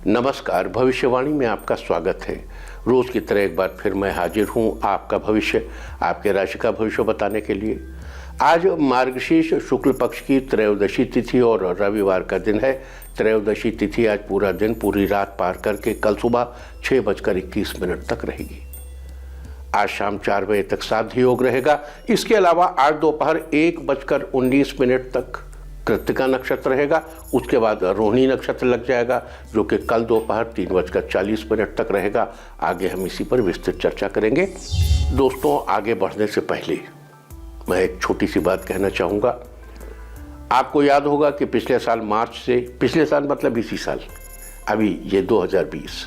नमस्कार, भविष्यवाणी में आपका स्वागत है। रोज की तरह एक बार फिर मैं हाजिर हूं आपका भविष्य, आपके राशि का भविष्य बताने के लिए। आज मार्गशीर्ष शुक्ल पक्ष की त्रयोदशी तिथि और रविवार का दिन है। त्रयोदशी तिथि आज पूरा दिन पूरी रात पार करके कल सुबह 6:21 तक रहेगी। आज शाम 4 बजे तक साध्य योग रहेगा। इसके अलावा आज दोपहर 1:19 तक कृत्तिका नक्षत्र रहेगा। उसके बाद रोहिणी नक्षत्र लग जाएगा, जो कि कल दोपहर 3:40 तक रहेगा। आगे हम इसी पर विस्तृत चर्चा करेंगे। दोस्तों, आगे बढ़ने से पहले मैं एक छोटी सी बात कहना चाहूँगा। आपको याद होगा कि पिछले साल मार्च से, पिछले साल मतलब इसी साल, अभी ये 2020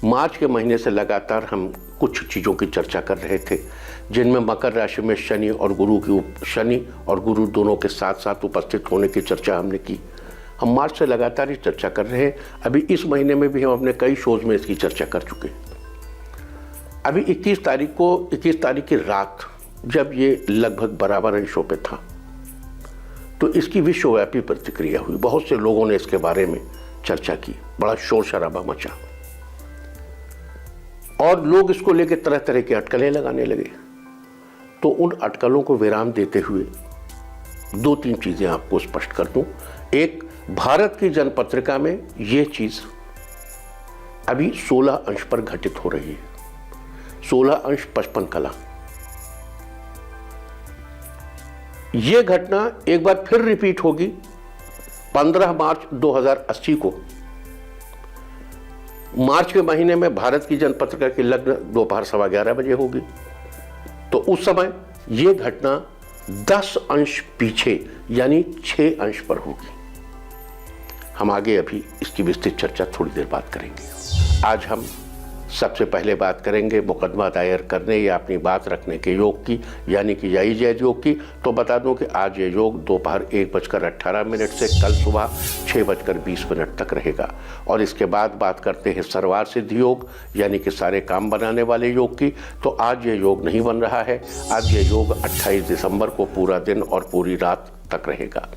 मार्च के महीने से लगातार हम कुछ चीज़ों की चर्चा कर रहे थे, जिनमें मकर राशि में शनि और गुरु दोनों के साथ साथ उपस्थित होने की चर्चा हमने की। हम मार्च से लगातार ही चर्चा कर रहे हैं। अभी इस महीने में भी हम अपने कई शोज में इसकी चर्चा कर चुके। अभी 21 तारीख की रात जब ये लगभग बराबर अंशों पे था, तो इसकी विश्वव्यापी प्रतिक्रिया हुई। बहुत से लोगों ने इसके बारे में चर्चा की, बड़ा शोर शराबा मचा और लोग इसको लेकर तरह तरह की अटकलें लगाने लगे। तो उन अटकलों को विराम देते हुए 2-3 चीज़ें आपको स्पष्ट कर दूं। एक, भारत की जनपत्रिका में यह चीज़ अभी 16 अंश पर घटित हो रही है। 16 अंश 55 कला। यह घटना एक बार फिर रिपीट होगी 15 मार्च 2080 को। मार्च के महीने में भारत की जनपत्रिका की लग्न दोपहर 11:15 बजे होगी। तो उस समय यह घटना 10 अंश पीछे यानी 6 अंश पर होगी। हम आगे अभी इसकी विस्तृत चर्चा थोड़ी देर बाद करेंगे। आज हम सबसे पहले बात करेंगे मुकदमा दायर करने या अपनी बात रखने के योग की, यानी कि जायज योग की। तो बता दूं कि आज ये योग दोपहर 1:18 से कल सुबह 6:20 तक रहेगा। और इसके बाद बात करते हैं सर्वार सिद्धि योग, यानी कि सारे काम बनाने वाले योग की। तो आज ये योग नहीं बन रहा है। आज ये योग 28 दिसंबर को पूरा दिन और पूरी रात तक रहेगा।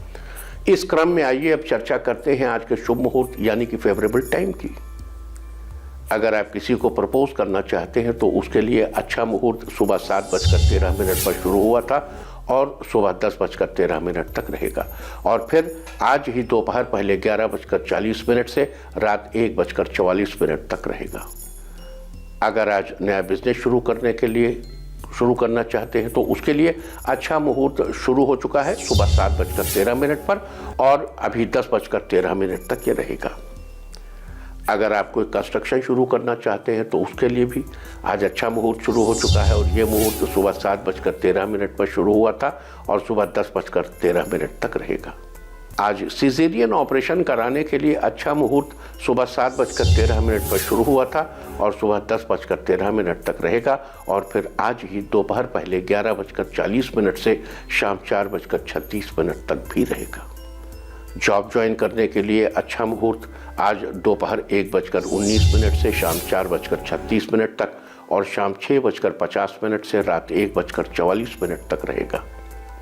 इस क्रम में आइए अब चर्चा करते हैं आज के शुभ मुहूर्त यानी कि फेवरेबल टाइम की। अगर आप किसी को प्रपोज करना चाहते हैं तो उसके लिए अच्छा मुहूर्त सुबह 7:13 पर शुरू हुआ था और सुबह 10:13 तक रहेगा। और फिर आज ही दोपहर पहले 11:40 से रात 1:44 तक रहेगा। अगर आज नया बिजनेस शुरू करना चाहते हैं तो उसके लिए अच्छा मुहूर्त शुरू हो चुका है सुबह 7:13 पर और अभी 10:13 तक ये रहेगा। अगर आप कोई कंस्ट्रक्शन शुरू करना चाहते हैं तो उसके लिए भी आज अच्छा मुहूर्त शुरू हो चुका है और ये मुहूर्त सुबह 7:13 पर शुरू हुआ था और सुबह 10:13 तक रहेगा। आज सिजेरियन ऑपरेशन कराने के लिए अच्छा मुहूर्त सुबह 7:13 पर शुरू हुआ था और सुबह 10:13 तक रहेगा। और फिर आज ही दोपहर पहले 11:40 से शाम 4:36 तक भी रहेगा। जॉब ज्वाइन करने के लिए अच्छा मुहूर्त आज दोपहर 1:19 से शाम 4:36 तक और शाम 6:50 से रात 1:44 तक रहेगा।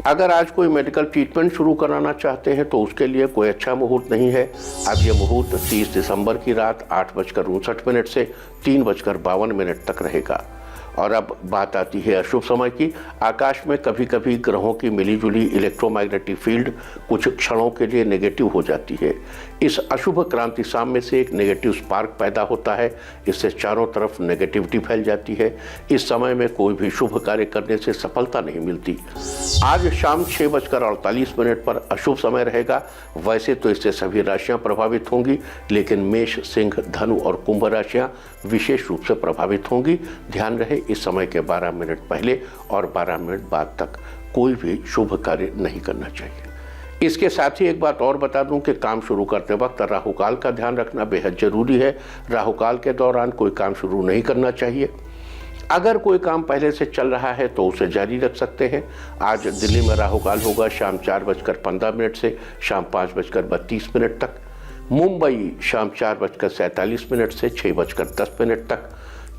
अगर आज कोई मेडिकल ट्रीटमेंट शुरू कराना चाहते हैं तो उसके लिए कोई अच्छा मुहूर्त नहीं है। अब यह मुहूर्त 30 दिसंबर की रात 8:59 से 3:52 तक रहेगा। और अब बात आती है अशुभ समय की। आकाश में कभी कभी ग्रहों की मिलीजुली इलेक्ट्रोमैग्नेटिक फील्ड कुछ क्षणों के लिए नेगेटिव हो जाती है। इस अशुभ क्रांति साम्य से एक नेगेटिव स्पार्क पैदा होता है। इससे चारों तरफ नेगेटिविटी फैल जाती है। इस समय में कोई भी शुभ कार्य करने से सफलता नहीं मिलती। आज शाम 6:48 पर अशुभ समय रहेगा। वैसे तो इससे सभी राशियां प्रभावित होंगी, लेकिन मेष, सिंह, धनु और कुंभ राशियां विशेष रूप से प्रभावित होंगी। ध्यान रहे, इस समय के 12 मिनट पहले और 12 मिनट बाद तक कोई भी शुभ कार्य नहीं करना चाहिए। इसके साथ ही एक बात और बता दूं कि काम शुरू करते वक्त राहुकाल का ध्यान रखना बेहद जरूरी है। राहुकाल के दौरान कोई काम शुरू नहीं करना चाहिए। अगर कोई काम पहले से चल रहा है तो उसे जारी रख सकते हैं। आज दिल्ली में राहुकाल होगा शाम 4:15 से शाम 5:32 तक। मुंबई शाम 4:47 से 6:10 तक।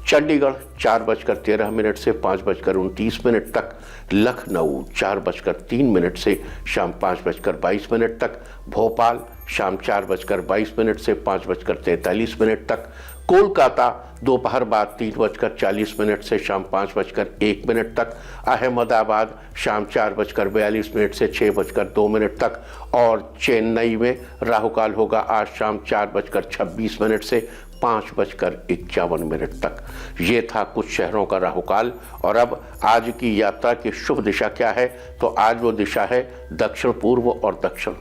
चंडीगढ़ 4:13 से 5:29 तक, लखनऊ 4:03 से शाम 5:22 तक, भोपाल शाम 4:22 से 5:43 तक, कोलकाता दोपहर बाद 3:40 से शाम 5:01 तक, अहमदाबाद शाम 4:42 से 6:02 तक और चेन्नई में राहुकाल होगा आज शाम 4:26 से 5:51 तक। ये था कुछ शहरों का राहुकाल। और अब आज की यात्रा की शुभ दिशा क्या है, तो आज वो दिशा है दक्षिण पूर्व और दक्षिण।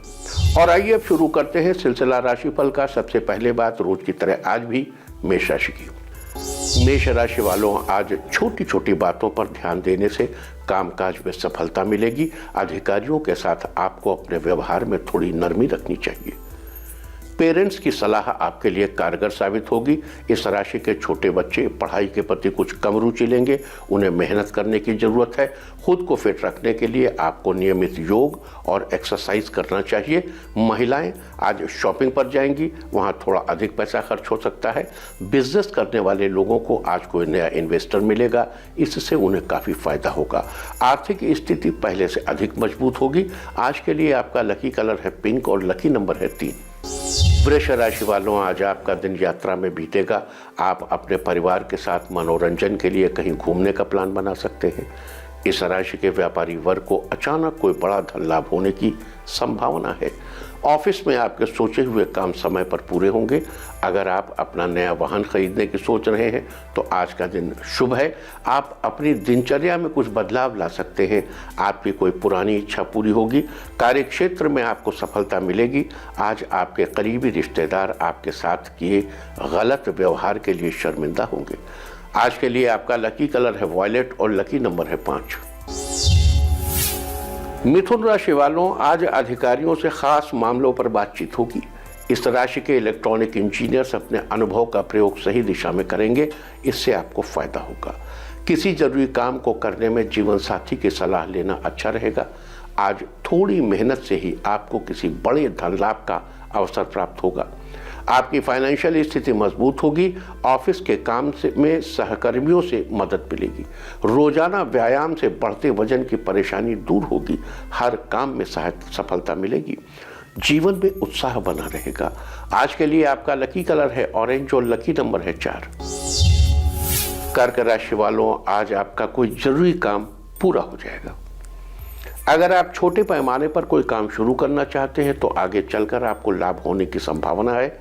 और आइए अब शुरू करते हैं सिलसिला राशिफल का। सबसे पहले बात रोज की तरह आज भी मेष राशि की। मेष राशि वालों, आज छोटी छोटी बातों पर ध्यान देने से कामकाज में सफलता मिलेगी। अधिकारियों के साथ आपको अपने व्यवहार में थोड़ी नरमी रखनी चाहिए। पेरेंट्स की सलाह आपके लिए कारगर साबित होगी। इस राशि के छोटे बच्चे पढ़ाई के प्रति कुछ कम रुचि लेंगे, उन्हें मेहनत करने की जरूरत है। खुद को फिट रखने के लिए आपको नियमित योग और एक्सरसाइज करना चाहिए। महिलाएं आज शॉपिंग पर जाएंगी, वहां थोड़ा अधिक पैसा खर्च हो सकता है। बिजनेस करने वाले लोगों को आज कोई नया इन्वेस्टर मिलेगा, इससे उन्हें काफी फायदा होगा। आर्थिक स्थिति पहले से अधिक मजबूत होगी। आज के लिए आपका लकी कलर है पिंक और लकी नंबर है 3। वृष राशि वालों, आज आपका दिन यात्रा में बीतेगा। आप अपने परिवार के साथ मनोरंजन के लिए कहीं घूमने का प्लान बना सकते हैं। इस राशि के व्यापारी वर्ग को अचानक कोई बड़ा धन लाभ होने की संभावना है। ऑफिस में आपके सोचे हुए काम समय पर पूरे होंगे। अगर आप अपना नया वाहन खरीदने की सोच रहे हैं तो आज का दिन शुभ है। आप अपनी दिनचर्या में कुछ बदलाव ला सकते हैं। आपकी कोई पुरानी इच्छा पूरी होगी। कार्यक्षेत्र में आपको सफलता मिलेगी। आज आपके करीबी रिश्तेदार आपके साथ किए गलत व्यवहार के लिए शर्मिंदा होंगे। आज के लिए आपका लकी कलर है वॉयलेट और लकी नंबर है 5। मिथुन राशि वालों, आज अधिकारियों से खास मामलों पर बातचीत होगी। इस राशि के इलेक्ट्रॉनिक इंजीनियर्स अपने अनुभव का प्रयोग सही दिशा में करेंगे, इससे आपको फायदा होगा। किसी जरूरी काम को करने में जीवन साथी की सलाह लेना अच्छा रहेगा। आज थोड़ी मेहनत से ही आपको किसी बड़े धन लाभ का अवसर प्राप्त होगा। आपकी फाइनेंशियल स्थिति मजबूत होगी। ऑफिस के काम में सहकर्मियों से मदद मिलेगी। रोजाना व्यायाम से बढ़ते वजन की परेशानी दूर होगी। हर काम में सफलता मिलेगी। जीवन में उत्साह बना रहेगा। आज के लिए आपका लकी कलर है ऑरेंज और लकी नंबर है 4। कर्क राशि वालों, आज आपका कोई जरूरी काम पूरा हो जाएगा। अगर आप छोटे पैमाने पर कोई काम शुरू करना चाहते हैं तो आगे चलकर आपको लाभ होने की संभावना है।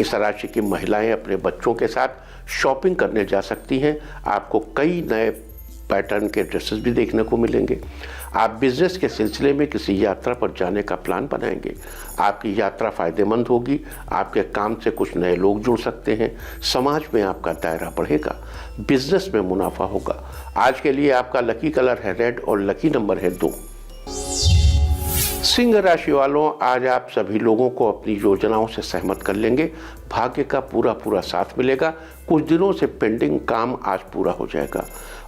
इस राशि की महिलाएं अपने बच्चों के साथ शॉपिंग करने जा सकती हैं। आपको कई नए पैटर्न के ड्रेसेस भी देखने को मिलेंगे। आप बिजनेस के सिलसिले में किसी यात्रा पर जाने का प्लान बनाएंगे। आपकी यात्रा फायदेमंद होगी। आपके काम से कुछ नए लोग जुड़ सकते हैं। समाज में आपका दायरा बढ़ेगा। बिजनेस में मुनाफा होगा। आज के लिए आपका लकी कलर है रेड और लकी नंबर है 2। सिंह राशि वालों, आज आप सभी लोगों को अपनी योजनाओं से सहमत कर लेंगे। भाग्य का पूरा साथ मिलेगा। कुछ दिनों से पेंडिंग काम आज पूरा हो जाएगा।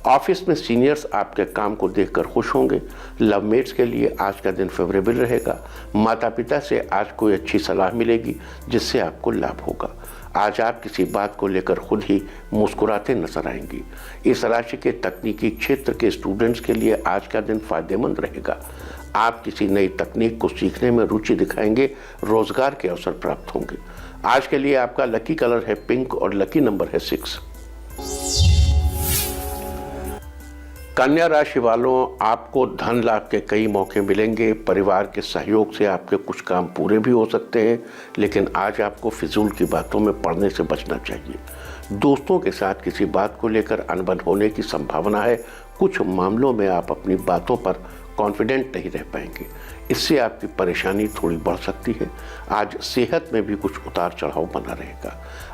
ऑफिस में सीनियर्स आपके काम को देखकर खुश होंगे। लवमेट्स के लिए आज का दिन फेवरेबल रहेगा। माता पिता से आज कोई अच्छी सलाह मिलेगी जिससे आपको लाभ होगा। आज आप किसी बात को लेकर खुद ही मुस्कुराते नजर आएंगी। इस राशि के तकनीकी क्षेत्र के स्टूडेंट्स के लिए आज का दिन फायदेमंद रहेगा। आप किसी नई तकनीक को सीखने में रुचि दिखाएंगे। रोजगार के अवसर प्राप्त होंगे। आज के लिए आपका लकी कलर है पिंक और लकी नंबर है 6। कन्या राशि वालों, आपको धन लाभ के कई मौके मिलेंगे। परिवार के सहयोग से आपके कुछ काम पूरे भी हो सकते हैं, लेकिन आज आपको फिजूल की बातों में पड़ने से बचना चाहिए। दोस्तों के साथ किसी बात को लेकर अनबन होने की संभावना है। कुछ मामलों में आप अपनी बातों पर कॉन्फिडेंट नहीं रह पाएंगे। इससे आपकी परेशानी थोड़ी बढ़ सकती है। आज सेहत में भी कुछ उतार चढ़ाव बना रहेगा।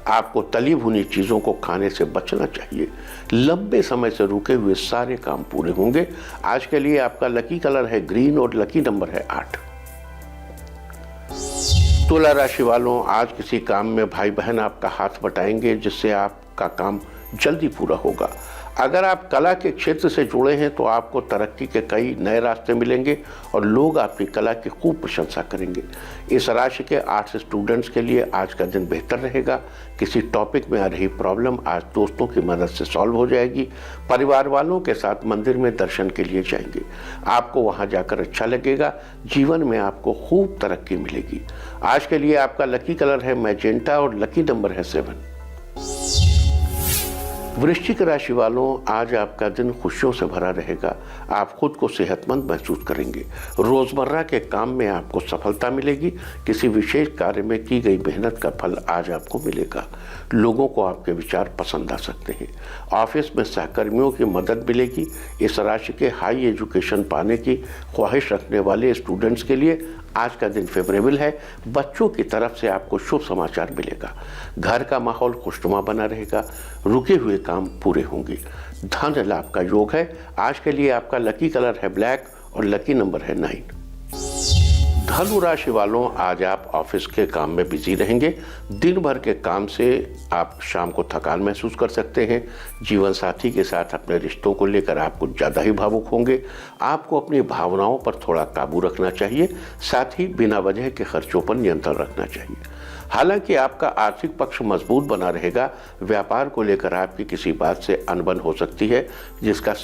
आपको तली भुनी चीज़ों को खाने से बचना चाहिए। लंबे समय से रुके हुए सारे काम पूरे होंगे। आज के लिए आपका लकी कलर है ग्रीन और लकी नंबर है 8। तुला राशि वालों, आज किसी काम में भाई बहन आपका हाथ बटाएंगे जिससे आपका काम जल्दी पूरा होगा। अगर आप कला के क्षेत्र से जुड़े हैं तो आपको तरक्की के कई नए रास्ते मिलेंगे और लोग आपकी कला की खूब प्रशंसा करेंगे। इस राशि के आर्ट्स स्टूडेंट्स के लिए आज का दिन बेहतर रहेगा। किसी टॉपिक में आ रही प्रॉब्लम आज दोस्तों की मदद से सॉल्व हो जाएगी। परिवार वालों के साथ मंदिर में दर्शन के लिए जाएंगे, आपको वहां जाकर अच्छा लगेगा। जीवन में आपको खूब तरक्की मिलेगी। आज के लिए आपका लकी कलर है मैजेंटा और लकी नंबर है 7। वृश्चिक राशि वालों, आज आपका दिन खुशियों से भरा रहेगा। आप खुद को सेहतमंद महसूस करेंगे। रोजमर्रा के काम में आपको सफलता मिलेगी। किसी विशेष कार्य में की गई मेहनत का फल आज आपको मिलेगा। लोगों को आपके विचार पसंद आ सकते हैं। ऑफिस में सहकर्मियों की मदद मिलेगी। इस राशि के हाई एजुकेशन पाने की ख्वाहिश रखने वाले स्टूडेंट्स के लिए आज का दिन फेवरेबल है। बच्चों की तरफ से आपको शुभ समाचार मिलेगा। घर का माहौल खुशनुमा बना रहेगा। रुके हुए काम पूरे होंगे। धन लाभ का योग है। आज के लिए आपका लकी कलर है ब्लैक और लकी नंबर है 9। धनु राशि वालों, आज आप ऑफिस के काम में बिजी रहेंगे। दिन भर के काम से आप शाम को थकान महसूस कर सकते हैं। जीवन साथी के साथ अपने रिश्तों को लेकर आप कुछ ज़्यादा ही भावुक होंगे। आपको अपनी भावनाओं पर थोड़ा काबू रखना चाहिए। साथ ही बिना वजह के खर्चों पर नियंत्रण रखना चाहिए। हालांकि आपका आर्थिक पक्ष मजबूत बना रहेगा। व्यापार को लेकर आपकी किसी बात से अनबन हो सकती है, जिसका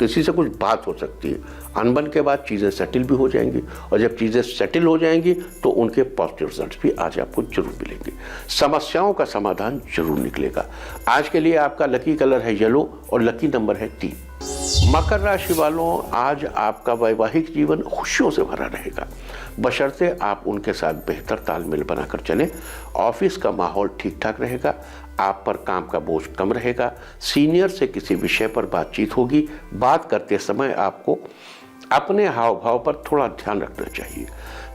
किसी से कुछ बात हो सकती है। अनबन के बाद चीज़ें सेटल भी हो जाएंगी और जब चीज़ें सेटल हो जाएंगी तो उनके पॉजिटिव रिजल्ट्स भी आज आपको जरूर मिलेंगे। समस्याओं का समाधान जरूर निकलेगा। आज के लिए आपका लकी कलर है येलो और लकी नंबर है 3। मकर राशि वालों, आज आपका वैवाहिक जीवन खुशियों से भरा रहेगा, बशर्ते आप उनके साथ बेहतर तालमेल बनाकर चलें। ऑफिस का माहौल ठीक ठाक रहेगा। आप पर काम का बोझ कम रहेगा। सीनियर से किसी विषय पर बातचीत होगी। बात करते समय आपको अपने हाव भाव पर थोड़ा ध्यान रखना चाहिए।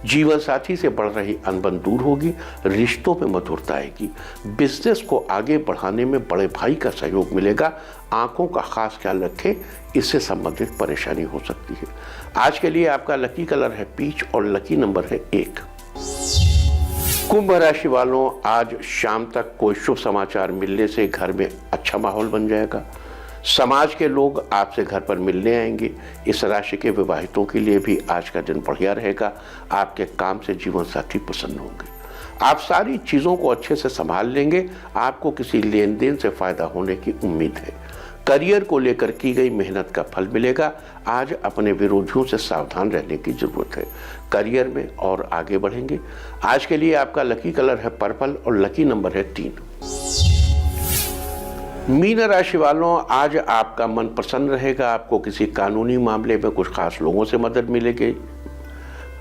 जीवन साथी से बढ़ रही अनबन दूर होगी। रिश्तों में मधुरता आएगी। बिजनेस को आगे बढ़ाने में बड़े भाई का सहयोग मिलेगा। आंखों का खास ख्याल रखें, इससे संबंधित परेशानी हो सकती है। आज के लिए आपका लकी कलर है पीच और लकी नंबर है 1। कुंभ राशि वालों, आज शाम तक कोई शुभ समाचार मिलने से घर में अच्छा माहौल बन जाएगा। समाज के लोग आपसे घर पर मिलने आएंगे। इस राशि के विवाहितों के लिए भी आज का दिन बढ़िया रहेगा। आपके काम से जीवन साथी प्रसन्न होंगे। आप सारी चीज़ों को अच्छे से संभाल लेंगे। आपको किसी लेन देन से फायदा होने की उम्मीद है। करियर को लेकर की गई मेहनत का फल मिलेगा। आज अपने विरोधियों से सावधान रहने की जरूरत है। करियर में और आगे बढ़ेंगे। आज के लिए आपका लकी कलर है पर्पल और लकी नंबर है 3। मीन राशि वालों, आज आपका मन प्रसन्न रहेगा। आपको किसी कानूनी मामले में कुछ खास लोगों से मदद मिलेगी।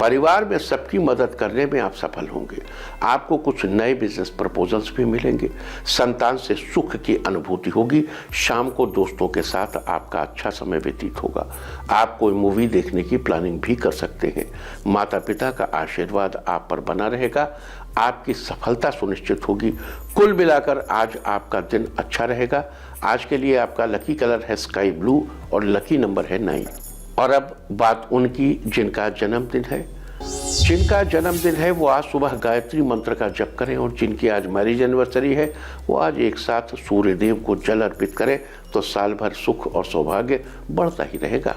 परिवार में सबकी मदद करने में आप सफल होंगे। आपको कुछ नए बिजनेस प्रपोजल्स भी मिलेंगे। संतान से सुख की अनुभूति होगी। शाम को दोस्तों के साथ आपका अच्छा समय व्यतीत होगा। आप कोई मूवी देखने की प्लानिंग भी कर सकते हैं। माता पिता का आशीर्वाद आप पर बना रहेगा। आपकी सफलता सुनिश्चित होगी। कुल मिलाकर आज आपका दिन अच्छा रहेगा। आज के लिए आपका लकी कलर है स्काई ब्लू और लकी नंबर है 9। और अब बात उनकी जिनका जन्मदिन है। जिनका जन्मदिन है वो आज सुबह गायत्री मंत्र का जप करें और जिनकी आज मैरिज एनिवर्सरी है वो आज एक साथ सूर्य देव को जल अर्पित करें तो साल भर सुख और सौभाग्य बढ़ता ही रहेगा।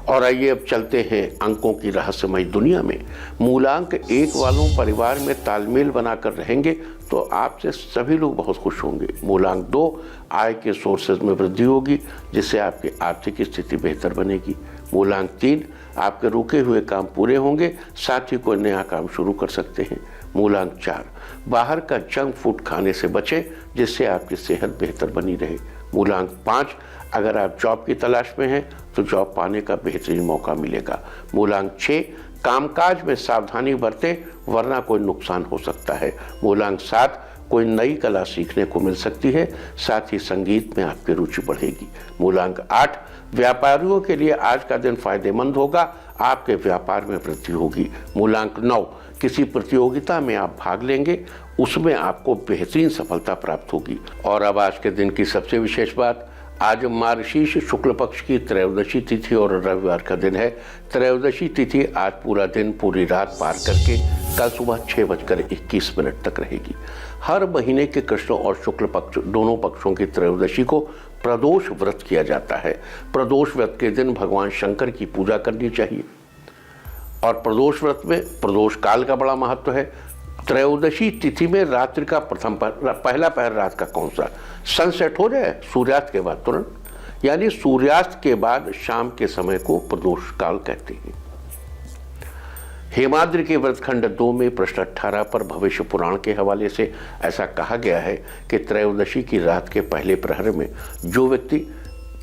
और आइए अब चलते हैं अंकों की रहस्यमय दुनिया में। मूलांक 1 वालों परिवार में तालमेल बनाकर रहेंगे तो आपसे सभी लोग बहुत खुश होंगे। मूलांक 2 आय के सोर्सेज में वृद्धि होगी जिससे आपकी आर्थिक स्थिति बेहतर बनेगी। मूलांक 3 आपके रुके हुए काम पूरे होंगे, साथ ही कोई नया काम शुरू कर सकते हैं। मूलांक 4 बाहर का जंक फूड खाने से बचें जिससे आपकी सेहत बेहतर बनी रहे। मूलांक 5 अगर आप जॉब की तलाश में हैं तो जॉब पाने का बेहतरीन मौका मिलेगा। मूलांक 6 कामकाज में सावधानी बरतें वरना कोई नुकसान हो सकता है। मूलांक 7 कोई नई कला सीखने को मिल सकती है, साथ ही संगीत में आपकी रुचि बढ़ेगी। मूलांक 8 व्यापारियों के लिए आज का दिन फायदेमंद होगा, आपके व्यापार में वृद्धि होगी। मूलांक 9 किसी प्रतियोगिता में आप भाग लेंगे, उसमें आपको बेहतरीन सफलता प्राप्त होगी। और अब आज के दिन की सबसे विशेष बात, आज मार्गशीर्ष शुक्ल पक्ष की त्रयोदशी तिथि और रविवार का दिन है। त्रयोदशी तिथि आज पूरा दिन पूरी रात पार करके कल सुबह 6:21 तक रहेगी। हर महीने के कृष्ण और शुक्ल पक्ष दोनों पक्षों की त्रयोदशी को प्रदोष व्रत किया जाता है। प्रदोष व्रत के दिन भगवान शंकर की पूजा करनी चाहिए। और प्रदोष व्रत में प्रदोष काल का बड़ा महत्व है। त्रयोदशी तिथि में रात्रि का पहला पहर रात का कौन सा? सनसेट हो जाए सूर्यास्त के बाद तुरंत, यानी सूर्यास्त के बाद शाम के समय को प्रदोष काल कहते हैं। हेमाद्रि के व्रतखंड 2 में पृष्ठ 18 पर भविष्य पुराण के हवाले से ऐसा कहा गया है कि त्रयोदशी की रात के पहले प्रहर में जो व्यक्ति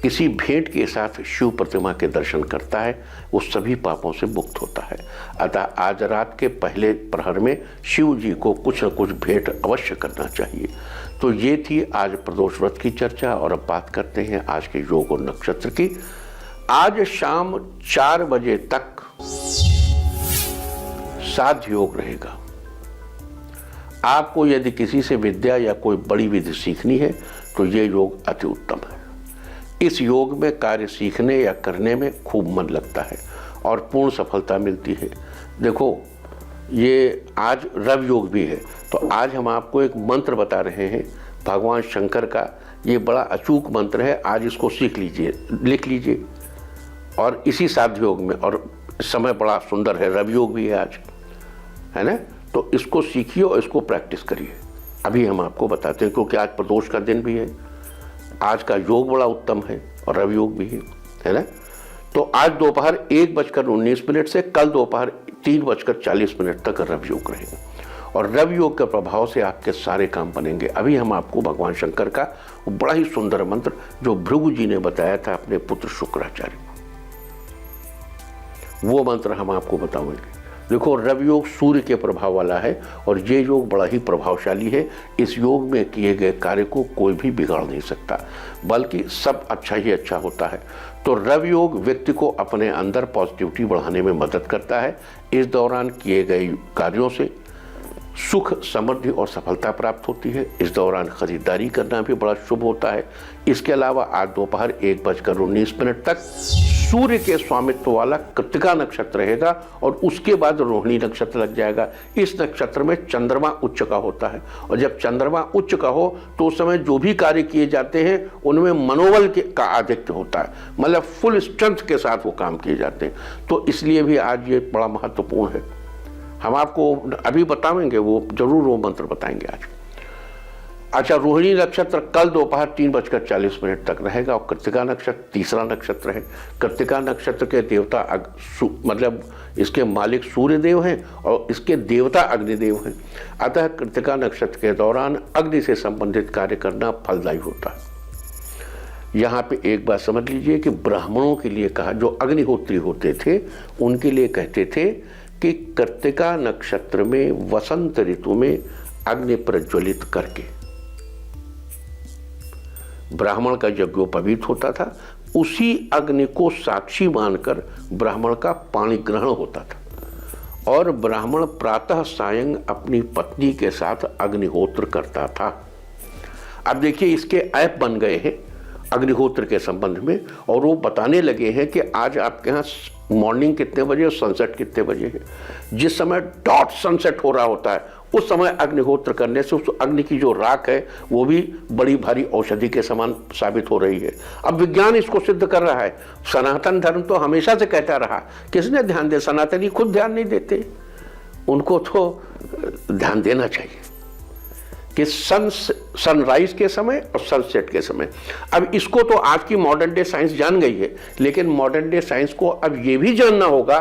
किसी भेंट के साथ शिव प्रतिमा के दर्शन करता है वो सभी पापों से मुक्त होता है। अतः आज रात के पहले प्रहर में शिव जी को कुछ न कुछ भेंट अवश्य करना चाहिए। तो ये थी आज प्रदोष व्रत की चर्चा। और अब बात करते हैं आज के योग और नक्षत्र की। आज शाम 4 बजे तक साध्य योग रहेगा। आपको यदि किसी से विद्या या कोई बड़ी विधि सीखनी है तो ये योग अति उत्तम है। इस योग में कार्य सीखने या करने में खूब मन लगता है और पूर्ण सफलता मिलती है। देखो, ये आज रवि योग भी है, तो आज हम आपको एक मंत्र बता रहे हैं भगवान शंकर का। ये बड़ा अचूक मंत्र है, आज इसको सीख लीजिए, लिख लीजिए। और इसी साध्य योग में, और समय बड़ा सुंदर है, रवि योग भी है आज, है ना। तो इसको सीखिए और इसको प्रैक्टिस करिए। अभी हम आपको बताते हैं, क्योंकि आज प्रदोष का दिन भी है। आज का योग बड़ा उत्तम है और रवि योग भी है ना। तो आज दोपहर 1:19 से कल दोपहर 3:40 तक रवि योग रहेगा। और रवि योग के प्रभाव से आपके सारे काम बनेंगे। अभी हम आपको भगवान शंकर का बड़ा ही सुंदर मंत्र जो भृगु जी ने बताया था अपने पुत्र शुक्राचार्य को, वो मंत्र हम आपको बताएंगे। देखो, रवि योग सूर्य के प्रभाव वाला है और ये योग बड़ा ही प्रभावशाली है। इस योग में किए गए कार्य को कोई भी बिगाड़ नहीं सकता, बल्कि सब अच्छा ही अच्छा होता है। तो रवि योग व्यक्ति को अपने अंदर पॉजिटिविटी बढ़ाने में मदद करता है। इस दौरान किए गए कार्यों से सुख, समृद्धि और सफलता प्राप्त होती है। इस दौरान खरीदारी करना भी बड़ा शुभ होता है। इसके अलावा आज दोपहर 1:19 तक सूर्य के स्वामित्व वाला कृत्तिका नक्षत्र रहेगा और उसके बाद रोहिणी नक्षत्र लग जाएगा। इस नक्षत्र में चंद्रमा उच्च का होता है और जब चंद्रमा उच्च का हो तो उस समय जो भी कार्य किए जाते हैं उनमें मनोबल का आधिक्य होता है, मतलब फुल स्ट्रेंथ के साथ वो काम किए जाते हैं। तो इसलिए भी आज ये बड़ा महत्वपूर्ण है। हम आपको अभी बताएंगे, वो जरूर वो मंत्र बताएंगे आज। अच्छा, रोहिणी नक्षत्र कल दोपहर 3:40 तक रहेगा और कृत्तिका नक्षत्र तीसरा नक्षत्र है। कृत्तिका नक्षत्र के देवता मतलब इसके मालिक सूर्य देव हैं और इसके देवता अग्निदेव हैं। अतः कृत्तिका नक्षत्र के दौरान अग्नि से संबंधित कार्य करना फलदायी होता है। यहाँ पे एक बात समझ लीजिए कि ब्राह्मणों के लिए कहा, जो अग्निहोत्री होते थे उनके लिए कहते थे कि कृत्तिका नक्षत्र में वसंत ऋतु में अग्नि प्रज्वलित करके ब्राह्मण का यज्ञोपवीत होता था। उसी अग्नि को साक्षी मानकर ब्राह्मण का पाणी ग्रहण होता था और ब्राह्मण प्रातः सायं अपनी पत्नी के साथ अग्निहोत्र करता था। अब देखिए, इसके ऐप बन गए हैं अग्निहोत्र के संबंध में और वो बताने लगे हैं कि आज आपके यहाँ मॉर्निंग कितने बजे और सनसेट कितने बजे है। जिस समय डॉट सनसेट हो रहा होता है उस समय अग्निहोत्र करने से उस अग्नि की जो राख है वो भी बड़ी भारी औषधि के समान साबित हो रही है। अब विज्ञान इसको सिद्ध कर रहा है। सनातन धर्म तो हमेशा से कहता रहा, किसने ध्यान दे? सनातनी खुद ध्यान नहीं देते, उनको तो ध्यान देना चाहिए कि सनराइज के समय और सनसेट के समय। अब इसको तो आज की मॉडर्न डे साइंस जान गई है, लेकिन मॉडर्न डे साइंस को अब ये भी जानना होगा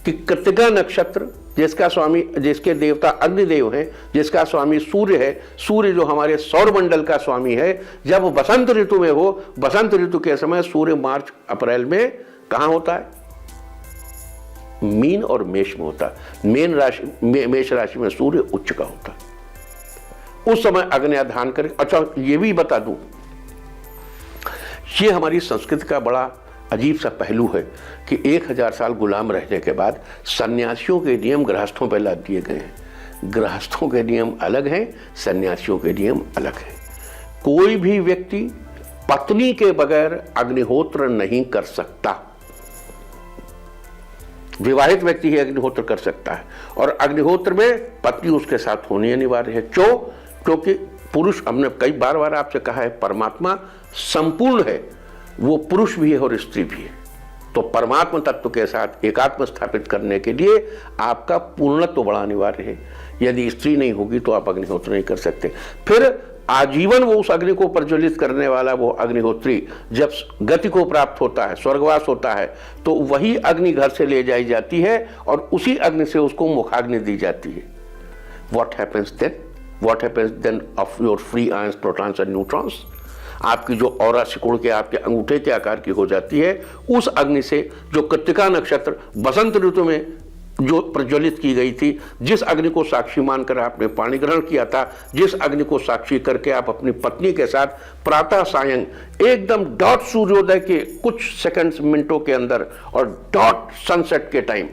कि कृत्तिका नक्षत्र जिसका स्वामी, जिसके देवता अग्निदेव हैं, जिसका स्वामी सूर्य है, सूर्य जो हमारे सौर मंडल का स्वामी है, जब बसंत ऋतु में हो, बसंत ऋतु के समय सूर्य मार्च अप्रैल में कहाँ होता है? मीन और मेष में होता है। मेष राशि में सूर्य उच्च का होता है। उस समय अग्न्याधान करें। अच्छा, ये भी बता दूं, ये हमारी संस्कृति का बड़ा अजीब सा पहलू है कि 1000 साल गुलाम रहने के बाद सन्यासियों के नियम गृहस्थों पर लाद दिए गए हैं। गृहस्थों के नियम अलग हैं, सन्यासियों के नियम अलग हैं। कोई भी व्यक्ति पत्नी के बगैर अग्निहोत्र नहीं कर सकता। विवाहित व्यक्ति ही अग्निहोत्र कर सकता है और अग्निहोत्र में पत्नी उसके साथ होनी अनिवार्य है। क्यों? क्योंकि पुरुष, हमने कई बार आपसे कहा है, परमात्मा संपूर्ण है, वो पुरुष भी है और स्त्री भी है। तो परमात्मा तत्व के साथ एकात्म स्थापित करने के लिए आपका पूर्णत्व बड़ा अनिवार्य है। यदि स्त्री नहीं होगी तो आप अग्निहोत्र नहीं कर सकते। फिर आजीवन वो उस अग्नि को प्रज्वलित करने वाला वो अग्निहोत्री जब गति को प्राप्त होता है, स्वर्गवास होता है, तो वही अग्नि घर से ले जाई जाती है और उसी अग्नि से उसको मुखाग्नि दी जाती है। What happens then of your free ions, protons and neutrons? आपकी जो ऑरा सिकुड़ के आपके अंगूठे के आकार की हो जाती है, उस अग्नि से जो कृत्तिका नक्षत्र बसंत ऋतु में जो प्रज्वलित की गई थी, जिस अग्नि को साक्षी मानकर आपने पाणी ग्रहण किया था, जिस अग्नि को साक्षी करके आप अपनी पत्नी के साथ प्रातः सायं एकदम डॉट सूर्योदय के कुछ सेकंड्स मिनटों के अंदर और डॉट सनसेट के टाइम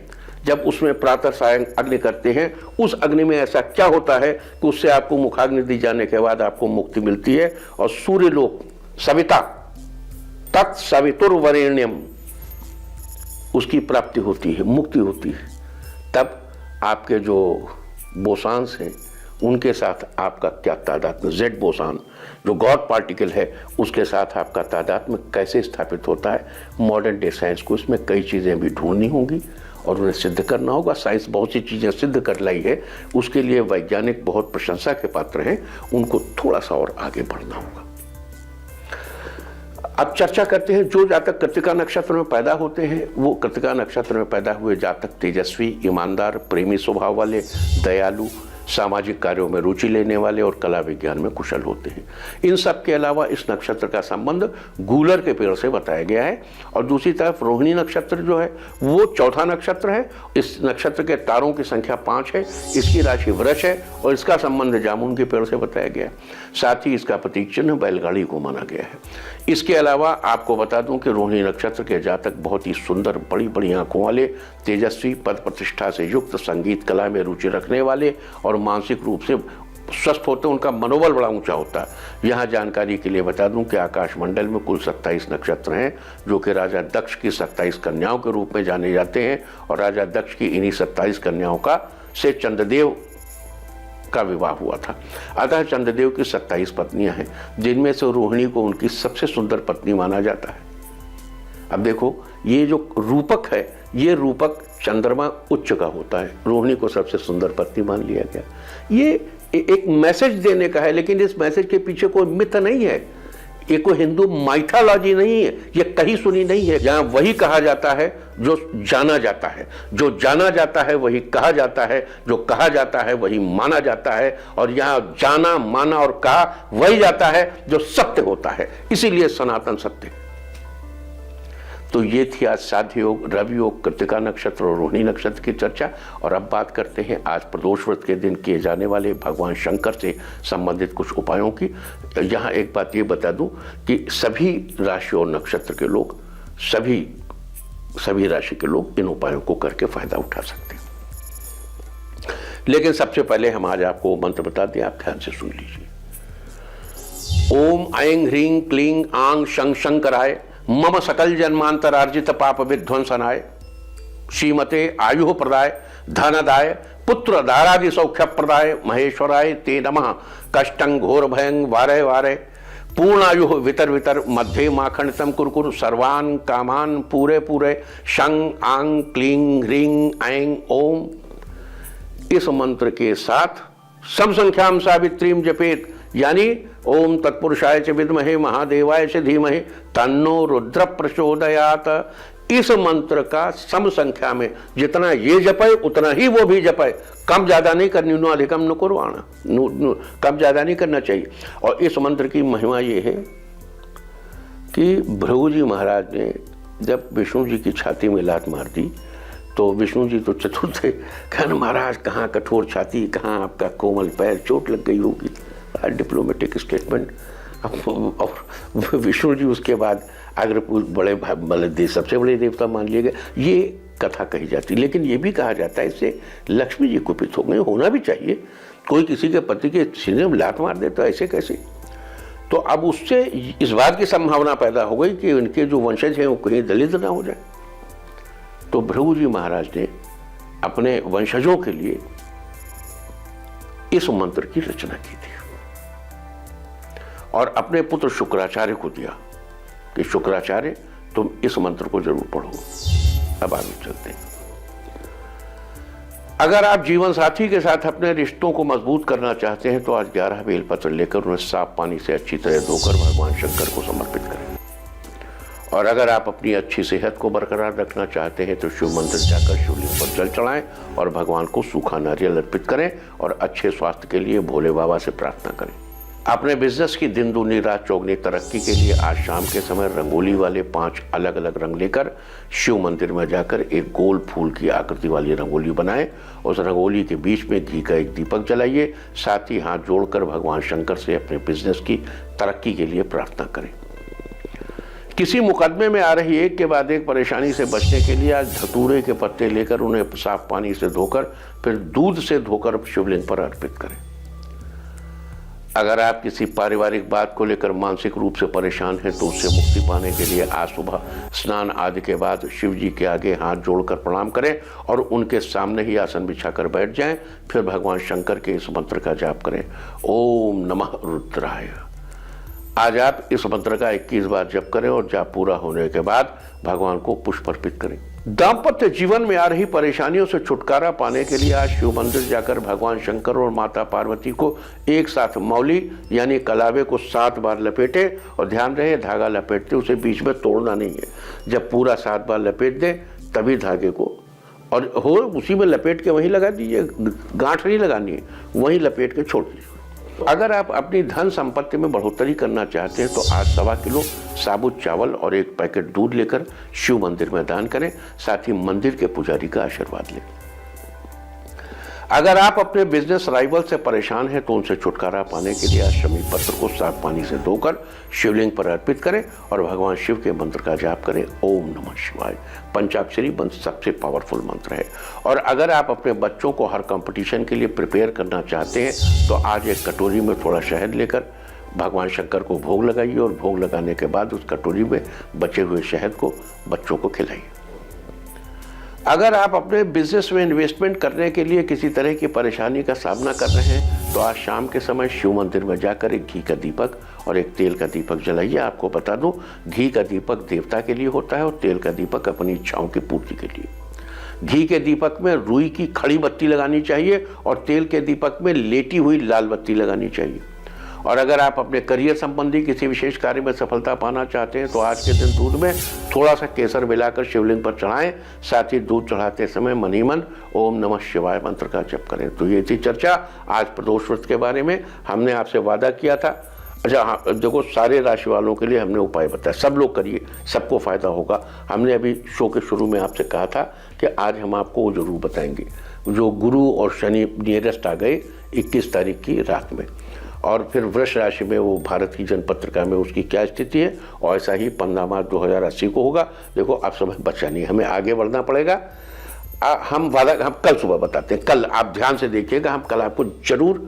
जब उसमें प्रातः सायं अग्नि करते हैं, उस अग्नि में ऐसा क्या होता है कि उससे आपको मुखाग्नि दी जाने के बाद आपको मुक्ति मिलती है और सूर्यलोक सविता तत्सवितुर्वरेण्यम उसकी प्राप्ति होती है, मुक्ति होती है। तब आपके जो बोसान्स हैं उनके साथ आपका क्या तादात्म्य, जेड बोसान जो गॉड पार्टिकल है उसके साथ आपका तादात्म्य कैसे स्थापित होता है, मॉडर्न डे साइंस को इसमें कई चीज़ें भी ढूंढनी होंगी और उन्हें सिद्ध करना होगा। साइंस बहुत सी चीज़ें सिद्ध कर लाई है, उसके लिए वैज्ञानिक बहुत प्रशंसा के पात्र हैं, उनको थोड़ा सा और आगे बढ़ना होगा। अब चर्चा करते हैं जो जातक कृत्तिका नक्षत्र में पैदा होते हैं, वो कृत्तिका नक्षत्र में पैदा हुए जातक तेजस्वी, ईमानदार, प्रेमी स्वभाव वाले, दयालु, सामाजिक कार्यों में रुचि लेने वाले और कला विज्ञान में कुशल होते हैं। इन सब के अलावा इस नक्षत्र का संबंध गूलर के पेड़ से बताया गया है। और दूसरी तरफ रोहिणी नक्षत्र जो है वो चौथा नक्षत्र है। इस नक्षत्र के तारों की संख्या 5 है, इसकी राशि वृष है और इसका संबंध जामुन के पेड़ से बताया गया है। साथ ही इसका प्रतीक चिन्ह बैलगाड़ी को माना गया है। इसके अलावा आपको बता दूं कि रोहिणी नक्षत्र के जातक बहुत ही सुंदर, बड़ी बड़ी आंखों वाले, तेजस्वी, पद प्रतिष्ठा से युक्त, संगीत कला में रुचि रखने वाले और मानसिक रूप से स्वस्थ होते हैं। उनका मनोबल बड़ा ऊंचा होता है। यहाँ जानकारी के लिए बता दूं कि आकाश मंडल में कुल 27 नक्षत्र हैं, जो कि राजा दक्ष की 27 कन्याओं के रूप में जाने जाते हैं और राजा दक्ष की इन्हीं 27 कन्याओं का से चंद्रदेव का विवाह हुआ था। अतः चंद्रदेव की 27 पत्नियां हैं, जिनमें से रोहिणी को उनकी सबसे सुंदर पत्नी माना जाता है। अब देखो, ये जो रूपक है, ये रूपक चंद्रमा उच्च का होता है, रोहिणी को सबसे सुंदर पत्नी मान लिया गया। ये एक मैसेज देने का है, लेकिन इस मैसेज के पीछे कोई मिथ नहीं है, ये कोई हिंदू माइथोलॉजी नहीं है, ये कहीं सुनी नहीं है। यहाँ वही कहा जाता है जो जाना जाता है, जो जाना जाता है वही कहा जाता है, जो कहा जाता है वही माना जाता है, और यहाँ जाना, माना और कहा वही जाता है जो सत्य होता है, इसीलिए सनातन सत्य। तो ये थी आज साध्य योग, रवि योग, कृत्तिका नक्षत्र और रोहिणी नक्षत्र की चर्चा। और अब बात करते हैं आज प्रदोष व्रत के दिन किए जाने वाले भगवान शंकर से संबंधित कुछ उपायों की। यहाँ एक बात ये बता दूं कि सभी राशि और नक्षत्र के लोग, सभी राशि के लोग इन उपायों को करके फायदा उठा सकते हैं। लेकिन सबसे पहले हम आज आपको मंत्र बता दें, आप ध्यान से सुन लीजिए। ओम ऐं ह्रीं क्लीं आं शं शंकराय मम सकल जन्मांतरार्जित पाप विध्वंसनाय श्रीमते आयु प्रदाय धनदाय पुत्र दारादि सौख्य प्रदाय महेश्वराय ते नमः। कष्टं घोर भयं वारे वारे पूर्णायु वितर वितर मध्ये माखंडितम कुरकुर सर्वान् कामान् पूरे पूरे शं आं क्लीं ह्रीं ऐं ओम। इस मंत्र के साथ सम संख्याम सावित्रीम जपेत, यानी ओम तत्पुरुषाय च विद्महे महादेवाय च धीमहि तन्नो रुद्र प्रचोदयात। इस मंत्र का सम संख्या में जितना ये जपे उतना ही वो भी जपे, कम ज्यादा नहीं करनी, नो अधिकम न कुर्वाणा, कम ज्यादा नहीं करना चाहिए। और इस मंत्र की महिमा ये है कि भृगु जी महाराज ने जब विष्णु जी की छाती में लात मार दी तो विष्णु जी तो चतुर थे, कहना महाराज कहाँ कठोर छाती, कहाँ आपका कोमल पैर, चोट लग गई होगी, डिप्लोमेटिक स्टेटमेंट। और विष्णु जी उसके बाद अग्र बड़े सबसे बड़े देवता मान लिए गए, ये कथा कही जाती। लेकिन ये भी कहा जाता है इससे लक्ष्मी जी कुपित हो गए, होना भी चाहिए, कोई किसी के पति के सीने में लात मार दे तो ऐसे कैसे। तो अब उससे इस बात की संभावना पैदा हो गई कि उनके जो वंशज हैं वो कहीं दलित ना हो जाए। तो भृगु जी महाराज ने अपने वंशजों के लिए इस मंत्र की रचना की थी। और अपने पुत्र शुक्राचार्य को दिया कि शुक्राचार्य तुम इस मंत्र को जरूर पढ़ो। अब आगे चलते हैं। अगर आप जीवन साथी के साथ अपने रिश्तों को मजबूत करना चाहते हैं तो आज 11 बेलपत्र लेकर उन्हें साफ पानी से अच्छी तरह धोकर भगवान शंकर को समर्पित करें। और अगर आप अपनी अच्छी सेहत को बरकरार रखना चाहते हैं तो शिव मंदिर जाकर शिवलिंग पर जल चढ़ाएं और भगवान को सूखा नारियल अर्पित करें और अच्छे स्वास्थ्य के लिए भोले बाबा से प्रार्थना करें। अपने बिजनेस की दिन दूनी रात चौगनी तरक्की के लिए आज शाम के समय रंगोली वाले 5 अलग अलग रंग लेकर शिव मंदिर में जाकर एक गोल फूल की आकृति वाली रंगोली बनाएं। उस रंगोली के बीच में घी का एक दीपक जलाइए। साथ ही हाथ जोड़कर भगवान शंकर से अपने बिजनेस की तरक्की के लिए प्रार्थना करें। किसी मुकदमे में आ रही एक के बाद एक परेशानी से बचने के लिए आज धतूरे के पत्ते लेकर उन्हें साफ पानी से धोकर फिर दूध से धोकर शिवलिंग पर अर्पित करें। अगर आप किसी पारिवारिक बात को लेकर मानसिक रूप से परेशान हैं तो उससे मुक्ति पाने के लिए आज सुबह स्नान आदि के बाद शिव जी के आगे हाथ जोड़कर प्रणाम करें और उनके सामने ही आसन बिछाकर बैठ जाएं। फिर भगवान शंकर के इस मंत्र का जाप करें, ओम नमः रुद्राय। आज आप इस मंत्र का 21 बार जप करें और जाप पूरा होने के बाद भगवान को पुष्प अर्पित करें। दाम्पत्य जीवन में आ रही परेशानियों से छुटकारा पाने के लिए आज शिव मंदिर जाकर भगवान शंकर और माता पार्वती को एक साथ मौली यानी कलावे को 7 बार लपेटे और ध्यान रहे धागा लपेटते उसे बीच में तोड़ना नहीं है। जब पूरा 7 बार लपेट दें तभी धागे को और हो उसी में लपेट के वहीं लगा दीजिए, गांठ नहीं लगानी है, वहीं लपेट के छोड़ दीजिए। अगर आप अपनी धन संपत्ति में बढ़ोतरी करना चाहते हैं तो आज 1.25 किलो साबुत चावल और 1 पैकेट दूध लेकर शिव मंदिर में दान करें। साथ ही मंदिर के पुजारी का आशीर्वाद लें। अगर आप अपने बिजनेस राइवल से परेशान हैं तो उनसे छुटकारा पाने के लिए आज शमी पत्र को साफ पानी से धोकर शिवलिंग पर अर्पित करें और भगवान शिव के मंत्र का जाप करें, ओम नमः शिवाय। पंचाक्षरी मंत्र सबसे पावरफुल मंत्र है। और अगर आप अपने बच्चों को हर कंपटीशन के लिए प्रिपेयर करना चाहते हैं तो आज एक कटोरी में थोड़ा शहद लेकर भगवान शंकर को भोग लगाइए और भोग लगाने के बाद उस कटोरी में बचे हुए शहद को बच्चों को खिलाइए। अगर आप अपने बिजनेस में इन्वेस्टमेंट करने के लिए किसी तरह की परेशानी का सामना कर रहे हैं तो आज शाम के समय शिव मंदिर में जाकर एक घी का दीपक और एक तेल का दीपक जलाइए। आपको बता दूं, घी का दीपक देवता के लिए होता है और तेल का दीपक अपनी इच्छाओं की पूर्ति के लिए। घी के दीपक में रुई की खड़ी बत्ती लगानी चाहिए और तेल के दीपक में लेटी हुई लाल बत्ती लगानी चाहिए। और अगर आप अपने करियर संबंधी किसी विशेष कार्य में सफलता पाना चाहते हैं तो आज के दिन दूध में थोड़ा सा केसर मिलाकर शिवलिंग पर चढ़ाएं। साथ ही दूध चढ़ाते समय मन ही मन ओम नमः शिवाय मंत्र का जप करें। तो ये थी चर्चा आज प्रदोष व्रत के बारे में। हमने आपसे वादा किया था, अच्छा हाँ देखो, सारे राशि वालों के लिए हमने उपाय बताया, सब लोग करिए, सबको फायदा होगा। हमने अभी शो के शुरू में आपसे कहा था कि आज हम आपको वो जरूर बताएंगे जो गुरु और शनि नियरेस्ट आ गए 21 तारीख की रात में, और फिर वृष राशि में वो भारत की जनपत्रिका में उसकी क्या स्थिति है, और ऐसा ही 15 मार्च 2080 को होगा। देखो अब समय बचा नहीं, हमें आगे बढ़ना पड़ेगा। हम कल सुबह बताते हैं, कल आप ध्यान से देखिएगा, हम कल आपको जरूर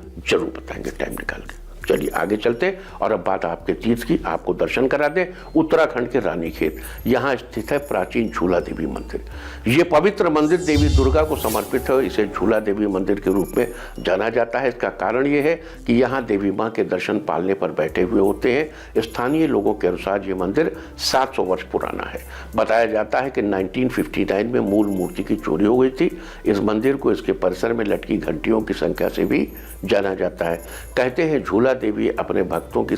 बताएंगे टाइम निकाल के। चलिए आगे चलते और अब बात आपके तीर्थ की, आपको दर्शन करा दें। उत्तराखंड के रानीखेत, यहाँ स्थित है प्राचीन झूला देवी मंदिर। ये पवित्र मंदिर देवी दुर्गा को समर्पित है। इसे झूला देवी मंदिर के रूप में जाना जाता है। इसका कारण ये है कि यहाँ देवी माँ के दर्शन पालने पर बैठे हुए होते हैं। स्थानीय लोगों के अनुसार ये मंदिर 700 वर्ष पुराना है। बताया जाता है कि 1959 में मूल मूर्ति की चोरी हो गई थी। इस मंदिर को इसके परिसर में लटकी घंटियों की संख्या से भी जाना जाता है। कहते हैं झूला देवी अपने भक्तों की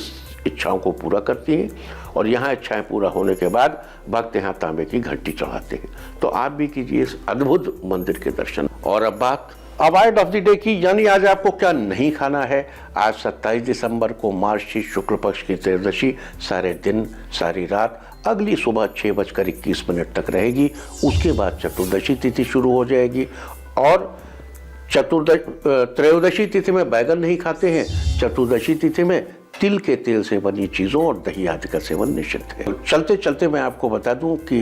इच्छाओं को पूरा करती हैं और यहाँ इच्छाएं पूरा होने के बाद भक्त यहाँ तांबे की घंटी चढ़ाते हैं। तो आप भी कीजिए इस अद्भुत मंदिर के दर्शन। और अब बात अवॉइड ऑफ द डे की, यानी आज आपको क्या नहीं खाना है। आज 27 दिसंबर को मार्गशीर्ष शुक्ल पक्ष की त्रयोदशी सारे दिन सारी रात अगली सुबह 6:21 तक रहेगी। उसके बाद चतुर्दशी तिथि शुरू हो जाएगी। और त्रयोदशी तिथि में बैगन नहीं खाते हैं। चतुर्दशी तिथि में तिल के तेल से बनी चीज़ों और दही आदि का सेवन निषिद्ध है। चलते चलते मैं आपको बता दूं कि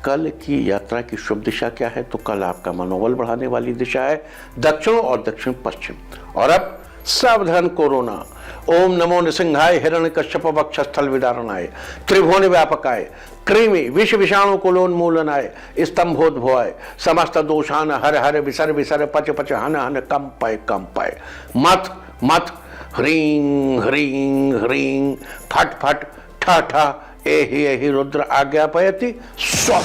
कल की यात्रा की शुभ दिशा क्या है। तो कल आपका मनोबल बढ़ाने वाली दिशा है दक्षिण और दक्षिण पश्चिम। और अब सावधान कोरोना। ओम नमो नृसिंहाय हिरण्यकश्यप वक्षस्थल विदारणाय त्रिभुवन व्यापकाय कृमि विष विषाणु कुलोन्मूलनाय स्तंभोद्भवाय समस्त दोषान हर हर विसर विसर पच पच हन हन कंपाय कंपाय मत मत ह्रीं ह्रीं ह्रीं फट फट ठा ठा एहि रुद्र आज्ञापयति स्व।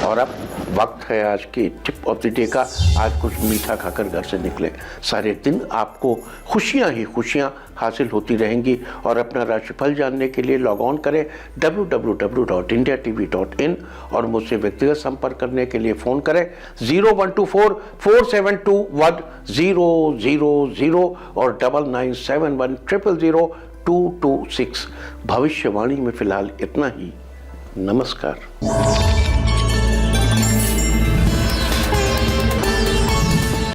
और अब वक्त है आज की टिप ऑफ द डे का। आज कुछ मीठा खाकर घर से निकले। सारे दिन आपको खुशियां ही खुशियां हासिल होती रहेंगी। और अपना राशिफल जानने के लिए लॉग ऑन करें www.indiatv.in और मुझसे व्यक्तिगत संपर्क करने के लिए फ़ोन करें 0124-472-1000 और 9971000226। भविष्यवाणी में फिलहाल इतना ही। नमस्कार।